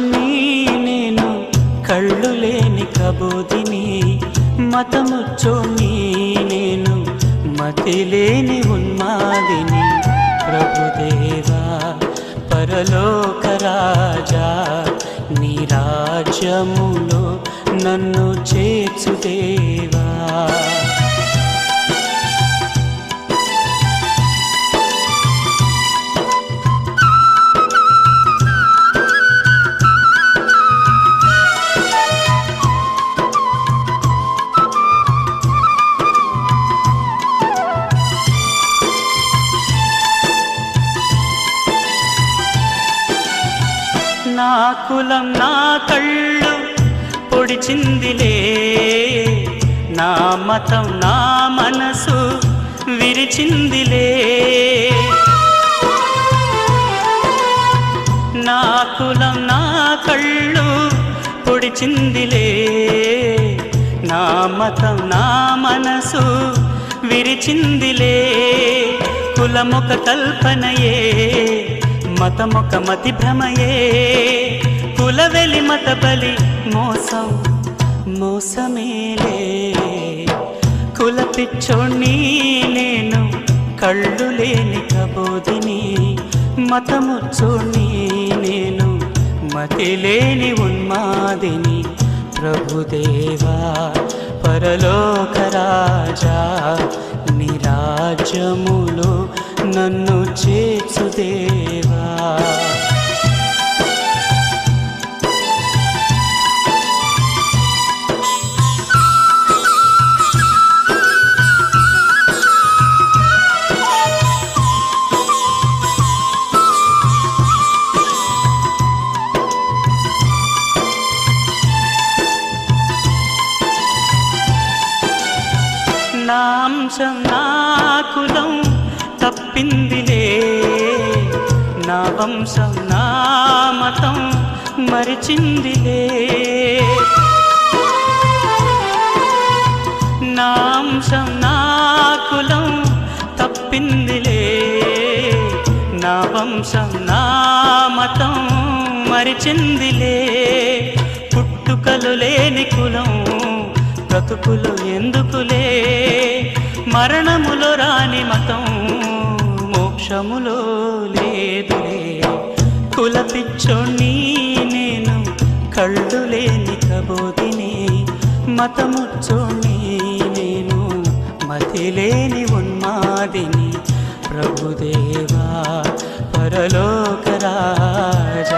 పిచ్చోణ్ణి నేను, కళ్ళు లేని కబోదిని. మతముచ్చోణ్ణి నేను, మతి లేని ఉన్మాదిని. ప్రభుదేవా పరలోక రాజా, నీ రాజ్యములో నన్ను చేర్చుదేవా. నా కులం నా కళ్ళు పొడిచిందిలే, నా మతం నా మనసు విరిచిందిలే. నా కులం నా కళ్ళు పొడిచిందిలే, నా మతం నా మనసు విరిచిందిలే. కులమొక కల్పనయే, మతమొక మతి భ్రమయే. కులవెలి మత బలి మోసం మోసమేలే. కుల పిచ్చోణ్ణి నేను, కళ్ళు లేని కబోదిని. మతముచ్చోణ్ణి నేను, మతి లేని ఉన్మాదిని. ప్రభుదేవా పరలోక రాజా, నీ రాజ్యములో నన్ను చేర్చుదేవా. నా అంశం నా కులం తప్పిందిలే, నా వంశం నా మతం మరిచిందిలే. నా అంశం నా కులం తప్పిందిలే, నా వంశం నా మతం మరిచిందిలే. పుట్టుకలు లేని కులం బ్రతుకులు ఎందుకులే, మరణములో రాని మతం మోక్షములో లేదులే. కుల పిచ్చోణ్ణి నేను, కళ్ళు లేని కబోదిని. మతముచ్చోణ్ణి నేను, మతి లేని ఉన్మాదిని. ప్రభుదేవా పరలోక రాజా.